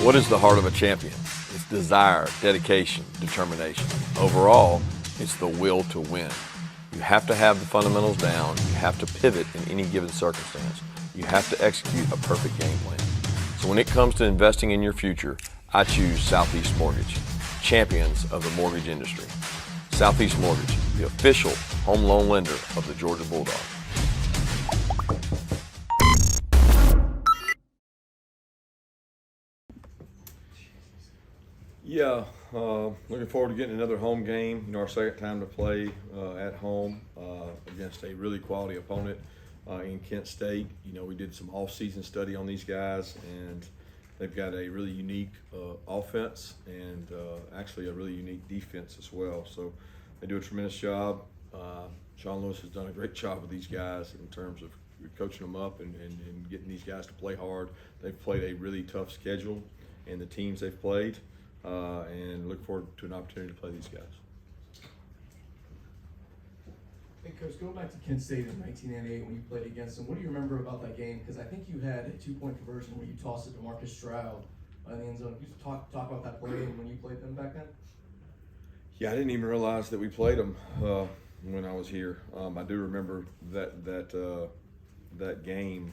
What is the heart of a champion? It's desire, dedication, determination. Overall, it's the will to win. You have to have the fundamentals down. You have to pivot in any given circumstance. You have to execute a perfect game plan. So when it comes to investing in your future, I choose Southeast Mortgage, champions of the mortgage industry. Southeast Mortgage, the official home loan lender of the Georgia Bulldogs. Yeah, looking forward to getting another home game. You know, our second time to play at home against a really quality opponent in Kent State. You know, we did some off-season study on these guys, and they've got a really unique offense and actually a really unique defense as well. So they do a tremendous job. Sean Lewis has done a great job with these guys in terms of coaching them up and getting these guys to play hard. They've played a really tough schedule, and the teams they've played. And look forward to an opportunity to play these guys. Hey, Coach, going back to Kent State in 1998 when you played against them, what do you remember about that game? Because I think you had a two-point conversion where you tossed it to Marcus Stroud in the end zone. Can you talk about that play and when you played them back then? Yeah, I didn't even realize that we played them when I was here. I do remember that game.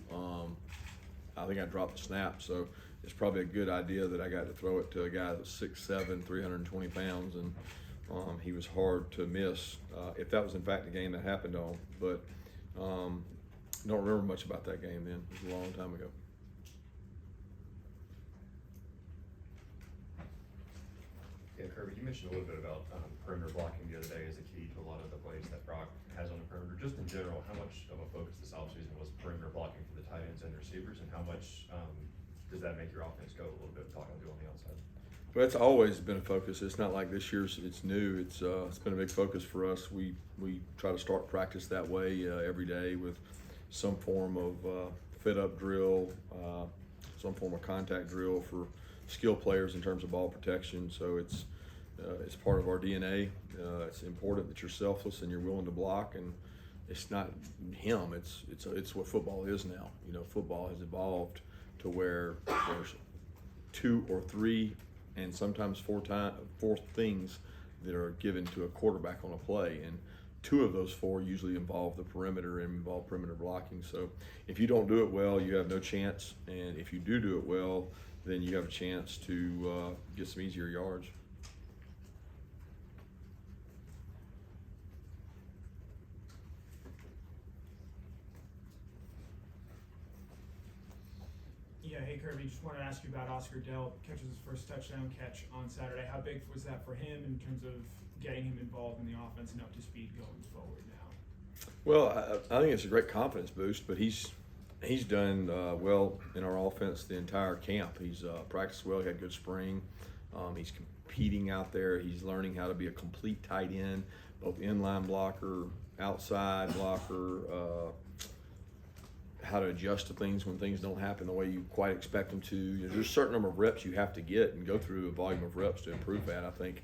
I think I dropped the snap, so it's probably a good idea that I got to throw it to a guy that's 6'7", 320 pounds, and he was hard to miss. If that was in fact the game that happened on, but don't remember much about that game then. It was a long time ago. Yeah, Kirby, you mentioned a little bit about perimeter blocking the other day as a key to a lot of the plays that Brock has on the perimeter. Just in general, how much of a focus this offseason was perimeter blocking for the tight ends and receivers, and how much does that make your offense go a little bit talking to on the outside? Well, it's always been a focus. It's not like this year's it's new. It's been a big focus for us. We try to start practice that way every day with some form of fit-up drill, some form of contact drill for skill players in terms of ball protection. So it's part of our DNA. It's important that you're selfless and you're willing to block, and it's not him. It's what football is now. You know, football has evolved to where there's 2 or 3 and sometimes 4 things that are given to a quarterback on a play, and 2 of those 4 usually involve the perimeter and involve perimeter blocking. So if you don't do it well, you have no chance, and if you do it well, then you have a chance to get some easier yards. Yeah, hey Kirby, just wanted to ask you about Oscar Dell, catches his first touchdown catch on Saturday. How big was that for him in terms of getting him involved in the offense and up to speed going forward now? Well, I think it's a great confidence boost, but he's done well in our offense the entire camp. He's practiced well, he had good spring. He's competing out there. He's learning how to be a complete tight end, both inline blocker, outside blocker, how to adjust to things when things don't happen the way you quite expect them to. You know, there's a certain number of reps you have to get and go through a volume of reps to improve that. I think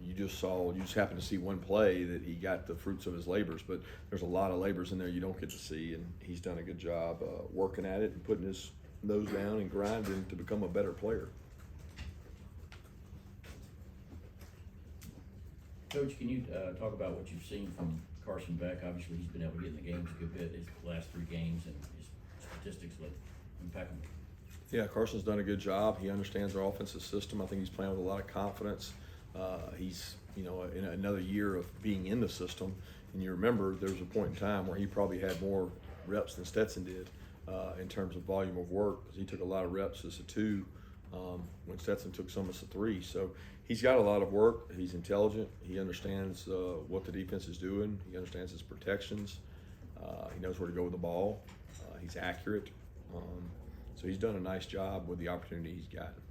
you just happened to see one play that he got the fruits of his labors, but there's a lot of labors in there you don't get to see, and he's done a good job working at it and putting his nose down and grinding to become a better player. Coach, can you talk about what you've seen from Carson Beck? Obviously, he's been able to get in the games a good bit his last 3 games, and his statistics look impeccable. Yeah, Carson's done a good job. He understands our offensive system. I think he's playing with a lot of confidence. He's, in another year of being in the system. And you remember there was a point in time where he probably had more reps than Stetson did in terms of volume of work. He took a lot of reps as a 2 when Stetson took some as a 3. So he's got a lot of work. He's intelligent. He understands what the defense is doing. He understands his protections. He knows where to go with the ball. He's accurate. So he's done a nice job with the opportunity he's gotten.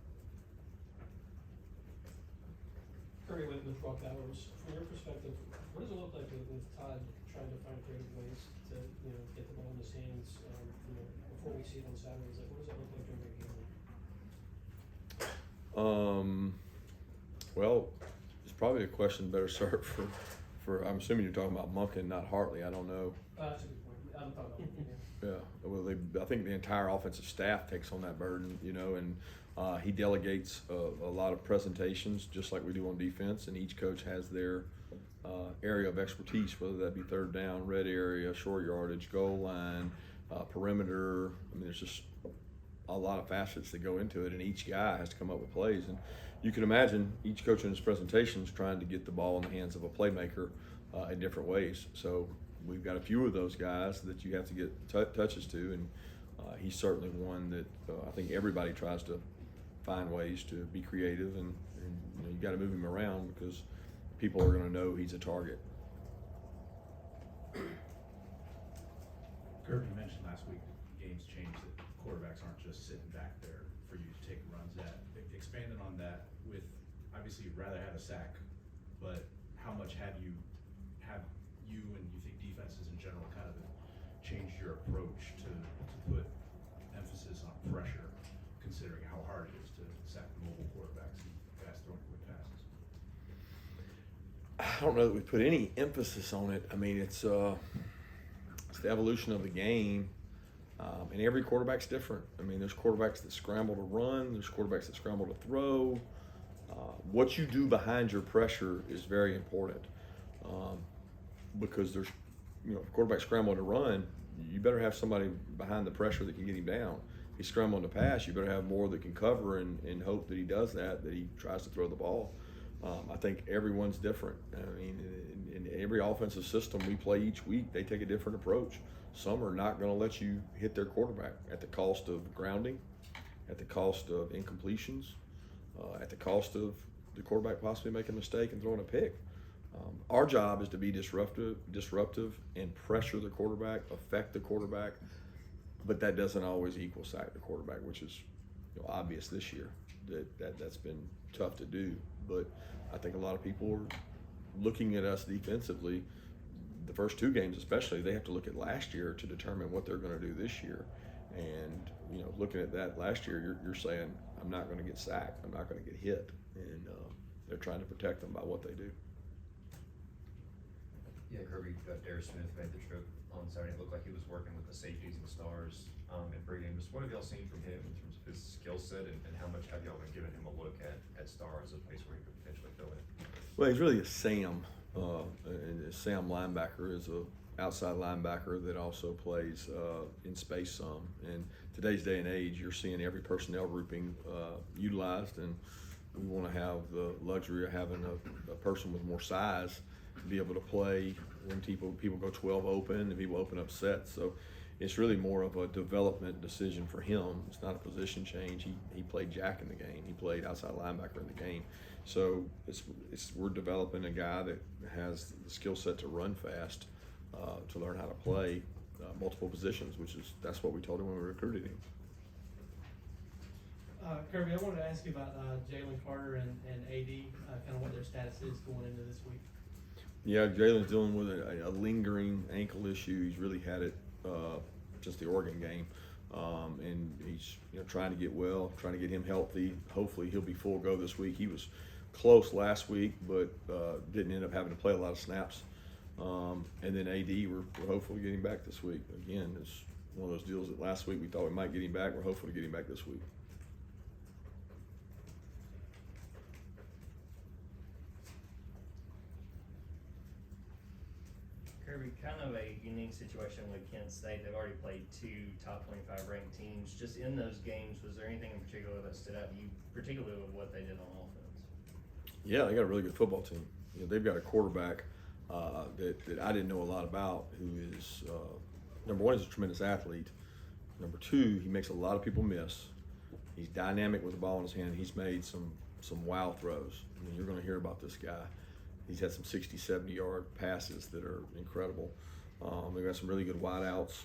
Curry went with Brock Bowers. From your perspective, what does it look like with Todd trying to find creative ways to get the ball in his hands? Before we see it on Saturdays, like what does it look like during the game? Well, it's probably a question better served for I'm assuming you're talking about Monken, not Hartley. I don't know. That's a good point. I'm talking about, yeah. Yeah, well, I think the entire offensive staff takes on that burden, you know, and he delegates a lot of presentations, just like we do on defense, and each coach has their area of expertise, whether that be third down, red area, short yardage, goal line, perimeter. I mean, there's just a lot of facets that go into it, and each guy has to come up with plays. And you can imagine each coach in his presentations trying to get the ball in the hands of a playmaker in different ways. So we've got a few of those guys that you have to get touches to, and he's certainly one that I think everybody tries to find ways to be creative, and you know, you got to move him around because people are going to know he's a target. Kirby, you mentioned last week games changed, that quarterbacks aren't just sitting back there for you to take runs at. Expanding on that, with obviously you'd rather have a sack, but how much have you and you think defenses in general kind of changed your approach to put emphasis on pressure, considering how hard it is to sack mobile quarterbacks and fast throwing quick passes? I don't know that we put any emphasis on it. I mean, it's the evolution of the game, and every quarterback's different. I mean, there's quarterbacks that scramble to run, there's quarterbacks that scramble to throw. What you do behind your pressure is very important, because there's, you know, if quarterback scrambling to run, you better have somebody behind the pressure that can get him down. If he's scrambling to pass, you better have more that can cover and hope that he does that he tries to throw the ball. I think everyone's different. I mean, in every offensive system we play each week, they take a different approach. Some are not going to let you hit their quarterback at the cost of grounding, at the cost of incompletions, at the cost of the quarterback possibly making a mistake and throwing a pick. Our job is to be disruptive and pressure the quarterback, affect the quarterback, but that doesn't always equal sack the quarterback, which is, you know, obvious this year. That's been tough to do, but I think a lot of people are looking at us defensively. The first two games especially, they have to look at last year to determine what they're going to do this year. And, you know, looking at that last year, you're saying, I'm not going to get sacked, I'm not going to get hit, and they're trying to protect them by what they do. Yeah, Kirby, Darius Smith made the trip on Saturday. It looked like he was working with the safeties and stars in pregame. Just what have y'all seen from him in terms of his skill set, and how much have y'all been giving him a look at star as a place where he could potentially fill in? Well, he's really a Sam, and Sam linebacker is a outside linebacker that also plays in space some. And today's day and age, you're seeing every personnel grouping utilized, and we want to have the luxury of having a person with more size to be able to play when people go 12 open and people open up sets. So it's really more of a development decision for him. It's not a position change. He played jack in the game. He played outside linebacker in the game. So we're developing a guy that has the skill set to run fast, to learn how to play multiple positions, that's what we told him when we recruited him. Kirby, I wanted to ask you about Jalen Carter and AD, kind of what their status is going into this week. Yeah, Jalen's dealing with a lingering ankle issue. He's really had it since the Oregon game, and he's trying to get well, trying to get him healthy. Hopefully, he'll be full go this week. He was close last week, but didn't end up having to play a lot of snaps. And then AD, we're hopefully getting back this week. Again, it's one of those deals that last week we thought we might get him back. We're hopeful to get him back this week. Kirby, kind of a unique situation with Kent State. They've already played two top 25 ranked teams. Just in those games, was there anything in particular that stood out to you, particularly with what they did on offense? Yeah, they got a really good football team. They've got a quarterback that I didn't know a lot about, who is number one, he's a tremendous athlete. Number two, he makes a lot of people miss. He's dynamic with the ball in his hand. He's made some wow throws. I mean, you're going to hear about this guy. He's had some 60, 70-yard passes that are incredible. They've got some really good wideouts.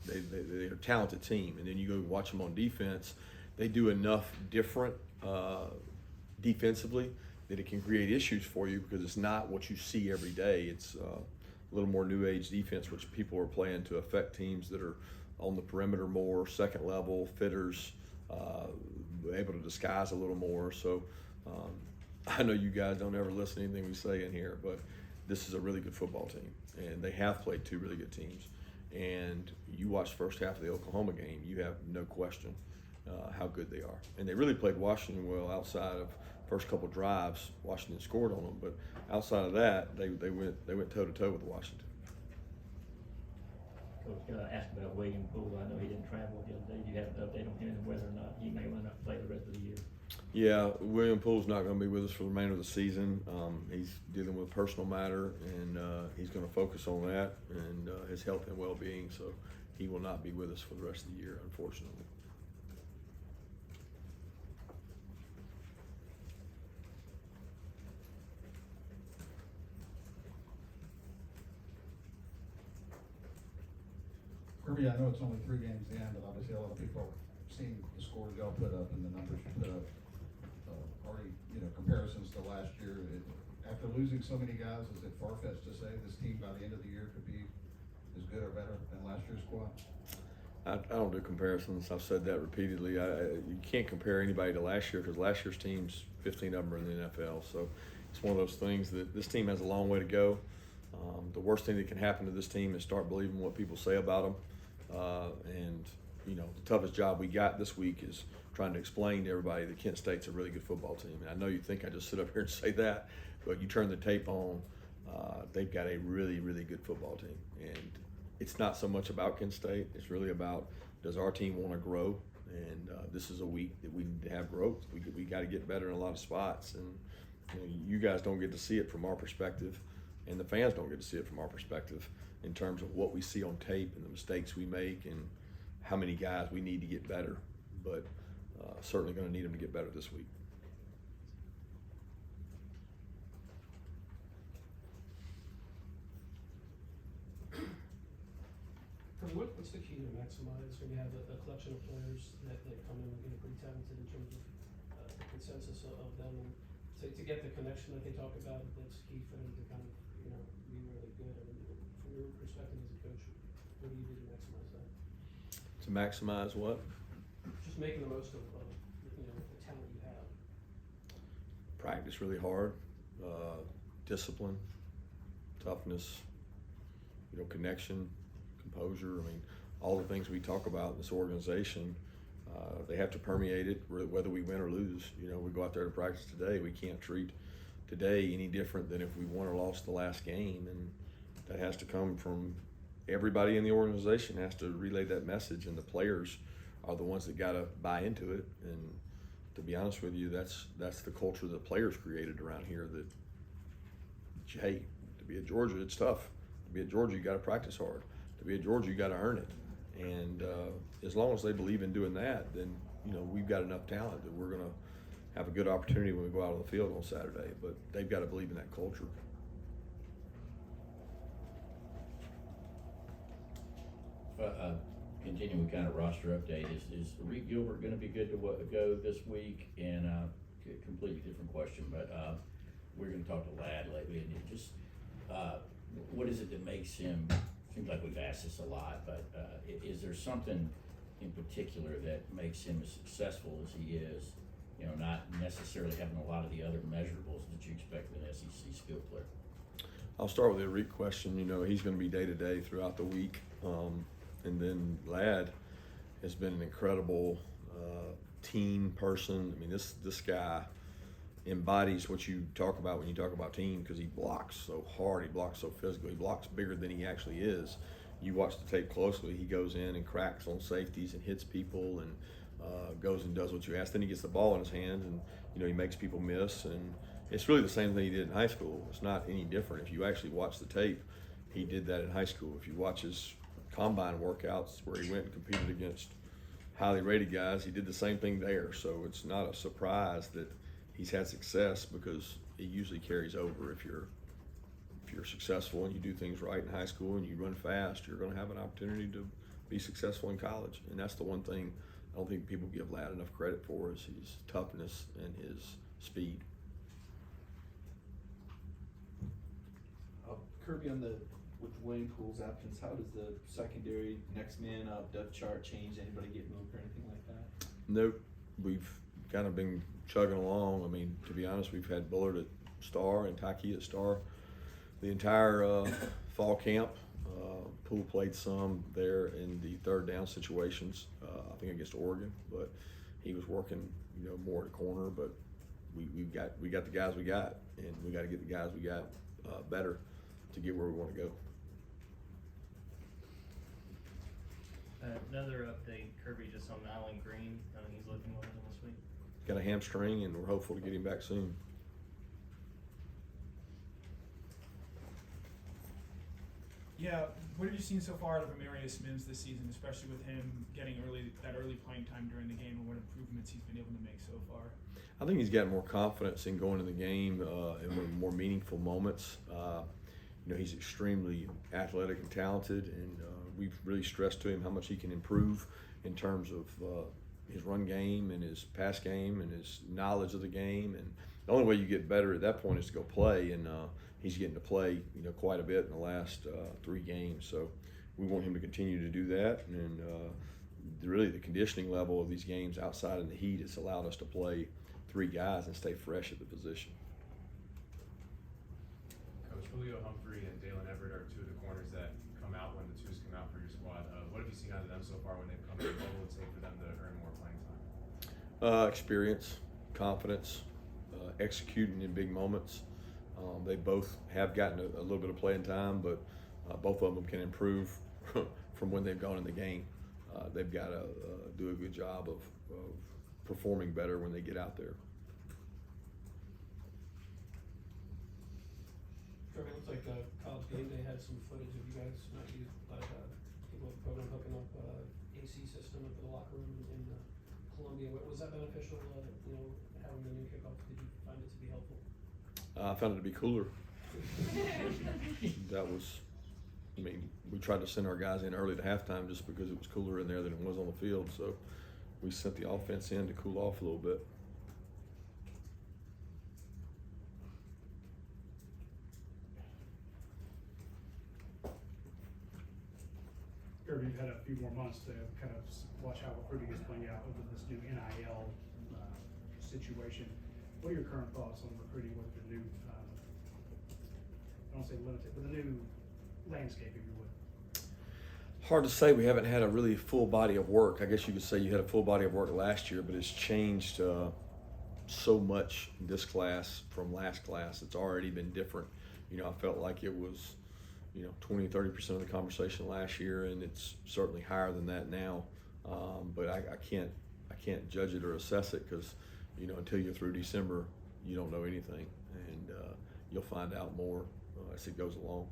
They're a talented team. And then you go watch them on defense. They do enough different defensively that it can create issues for you, because it's not what you see every day. It's a little more new age defense, which people are playing to affect teams that are on the perimeter more, second level, fitters, able to disguise a little more. So I know you guys don't ever listen to anything we say in here, but this is a really good football team, and they have played two really good teams. And you watch the first half of the Oklahoma game, you have no question how good they are. And they really played Washington well outside of first couple drives. Washington scored on them, but outside of that, they went toe to toe with Washington. Coach, ask about William Poole. I know he didn't travel the other day. Do you have an update on him and whether or not he may line up to play the rest of the year? Yeah, William Poole's not going to be with us for the remainder of the season. He's dealing with a personal matter, and he's going to focus on that and his health and well-being. So he will not be with us for the rest of the year, unfortunately. Kirby, I know it's only 3 games in, but obviously a lot of people have seen the scores y'all put up and the numbers you put up. Already, comparisons to last year. After losing so many guys, is it far-fetched to say this team by the end of the year could be as good or better than last year's squad? I don't do comparisons. I've said that repeatedly. You can't compare anybody to last year because last year's teams, 15 of them are in the NFL. So it's one of those things that this team has a long way to go. The worst thing that can happen to this team is start believing what people say about them. And the toughest job we got this week is trying to explain to everybody that Kent State's a really good football team. And I know you think I just sit up here and say that, but you turn the tape on, they've got a really, really good football team. And it's not so much about Kent State. It's really about, does our team want to grow? And this is a week that we need to have growth. We got to get better in a lot of spots. And you guys don't get to see it from our perspective, and the fans don't get to see it from our perspective in terms of what we see on tape and the mistakes we make and how many guys we need to get better. But certainly going to need them to get better this week. What's the key to maximize when you have a collection of players that come in pretty talented in terms of the consensus of them, and to get the connection that they talk about, that's key for them to kind of be really good. I mean, from your perspective as a coach, what do you do to maximize that? To maximize what? Just making the most of the talent you have. Practice really hard, discipline, toughness, connection, composure. I mean, all the things we talk about in this organization, they have to permeate it whether we win or lose. We go out there to practice today. We can't treat today any different than if we won or lost the last game, and that has to come from everybody in the organization has to relay that message, and the players are the ones that got to buy into it. And to be honest with you, that's the culture that players created around here. That, hey, to be at Georgia, it's tough. To be at Georgia, you got to practice hard. To be at Georgia, you got to earn it. And as long as they believe in doing that, then we've got enough talent that we're going to have a good opportunity when we go out on the field on Saturday. But they've got to believe in that culture. Continuing kind of roster update, is Reed Gilbert going to be good to go this week? And completely different question, but we're going to talk to Ladd lately, and it just what is it that makes him? Seems like we've asked this a lot, but is there something in particular that makes him as successful as he is? Not necessarily having a lot of the other measurables that you expect with an SEC skill player. I'll start with the Reed question. He's going to be day to day throughout the week. And then Ladd has been an incredible team person. I mean, this guy embodies what you talk about when you talk about team, because he blocks so hard, he blocks so physically, he blocks bigger than he actually is. You watch the tape closely, he goes in and cracks on safeties and hits people and goes and does what you ask. Then he gets the ball in his hand and he makes people miss, and it's really the same thing he did in high school. It's not any different. If you actually watch the tape, he did that in high school. If you watch his combine workouts where he went and competed against highly rated guys, he did the same thing there. So it's not a surprise that he's had success, because it usually carries over. If you're successful and you do things right in high school and you run fast, you're going to have an opportunity to be successful in college. And that's the one thing I don't think people give Ladd enough credit for, is his toughness and his speed. Kirby, with William Poole's absence, how does the secondary next man up depth chart change? Anybody get moved or anything like that? Nope. We've kind of been chugging along. I mean, to be honest, we've had Bullard at star and Taki at star the entire fall camp. Poole played some there in the third down situations, I think against Oregon, but he was working, more at a corner. But we got the guys we got, and we got to get the guys we got better to get where we want to go. Another update, Kirby, just on Allen Green. I think he's looking well this week. Got a hamstring, and we're hopeful to get him back soon. Yeah, what have you seen so far out of Amarius Mims this season, especially with him getting that early playing time during the game, and what improvements he's been able to make so far? I think he's got more confidence in going in the game in more meaningful moments. He's extremely athletic and talented, and we've really stressed to him how much he can improve in terms of his run game and his pass game and his knowledge of the game. And the only way you get better at that point is to go play, and he's getting to play, quite a bit in the last 3 games. So we want him to continue to do that, and really the conditioning level of these games outside in the heat has allowed us to play 3 guys and stay fresh at the position. Coach, Julio Humphrey and Dalen Everett are 2 of the corners that come out when the twos come out for your squad. What have you seen out of them so far when they've come in? What will it take for them to earn more playing time? Experience, confidence, executing in big moments. They both have gotten a little bit of playing time, but both of them can improve from when they've gone in the game. They've got to do a good job of performing better when they get out there. Kirby, it looks like College Game Day had some footage of you guys not used, like people at the program hooking up AC system at the locker room in Columbia. Was that beneficial? Having the new kickoff, did you find it to be helpful? I found it to be cooler. We tried to send our guys in early to halftime just because it was cooler in there than it was on the field. So we sent the offense in to cool off a little bit. Kirby, you've had a few more months to kind of watch how recruiting is playing out with this new NIL situation. What are your current thoughts on recruiting with the new, I don't say limited, but the new landscape, if you would? Hard to say. We haven't had a really full body of work. I guess you could say you had a full body of work last year, but it's changed so much in this class from last class. It's already been different. I felt like it was, 20-30% of the conversation last year, and it's certainly higher than that now. But I can't judge it or assess it because, until you're through December, you don't know anything, and you'll find out more as it goes along.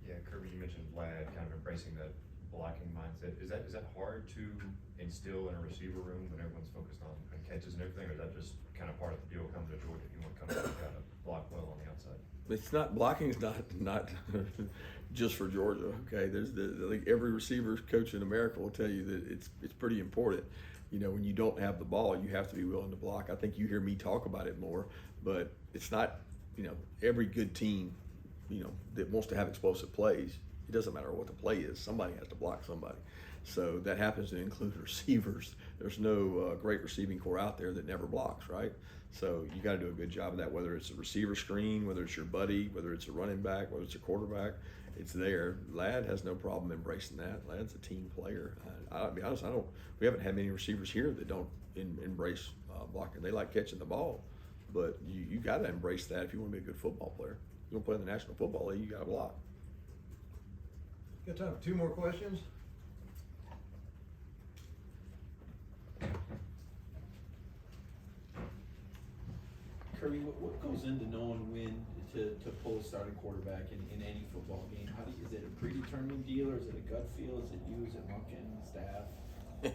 Yeah, Kirby, you mentioned Vlad kind of embracing that blocking mindset. Is that hard to instill in a receiver room when everyone's focused on catches and everything, or is that just kind of part of the deal coming to Georgia? If you want to come in and kind of block well on the outside. It's not, blocking is not just for Georgia. Okay, I think every receiver coach in America will tell you that it's pretty important. When you don't have the ball, you have to be willing to block. I think you hear me talk about it more, but it's not. Every good team, that wants to have explosive plays. It doesn't matter what the play is. Somebody has to block somebody. So that happens to include receivers. There's no great receiving core out there that never blocks, right? So you got to do a good job of that, whether it's a receiver screen, whether it's your buddy, whether it's a running back, whether it's a quarterback. It's there. Ladd has no problem embracing that. Ladd's a team player. I'll be honest, we haven't had many receivers here that don't embrace blocking. They like catching the ball, but you got to embrace that if you want to be a good football player. You want to play in the National Football League, you got to block. Got time for 2 more questions? Kirby, what goes into knowing when to pull a starting quarterback in any football game? Is it a predetermined deal, or is it a gut feel? Is it you, is it Monken, staff? You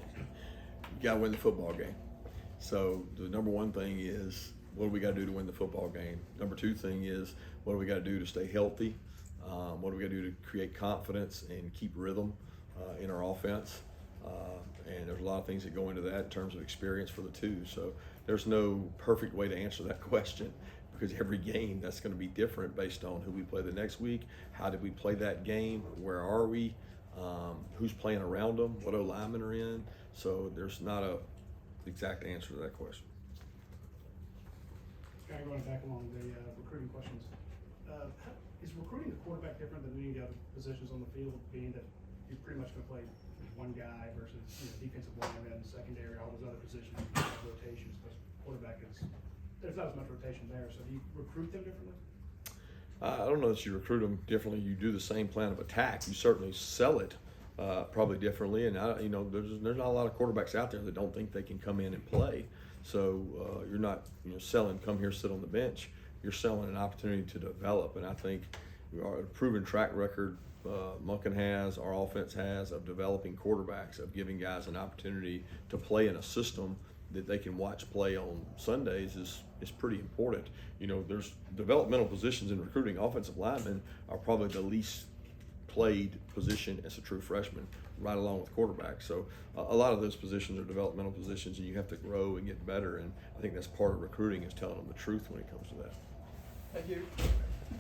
got to win the football game. So the number one thing is, what do we got to do to win the football game? Number 2 thing is, what do we got to do to stay healthy? What do we got to do to create confidence and keep rhythm in our offense? And there's a lot of things that go into that in terms of experience for the 2. So there's no perfect way to answer that question, because every game that's going to be different based on who we play the next week. How did we play that game? Where are we? Who's playing around them? What O-linemen are in? So there's not a exact answer to that question. Kind of going back along the recruiting questions. Is recruiting the quarterback different than any of the other positions on the field, being that you're pretty much going to play one guy versus defensive lineman, secondary, all those other positions, rotations, but quarterback there's not as much rotation there, so do you recruit them differently? I don't know that you recruit them differently. You do the same plan of attack. You certainly sell it probably differently. And there's not a lot of quarterbacks out there that don't think they can come in and play. So you're not selling come here, sit on the bench. You're selling an opportunity to develop. And I think our proven track record Monken has, our offense has, of developing quarterbacks, of giving guys an opportunity to play in a system that they can watch play on Sundays is pretty important. There's developmental positions in recruiting. Offensive linemen are probably the least played position as a true freshman, right along with quarterback. So a lot of those positions are developmental positions, and you have to grow and get better. And I think that's part of recruiting, is telling them the truth when it comes to that. Thank you.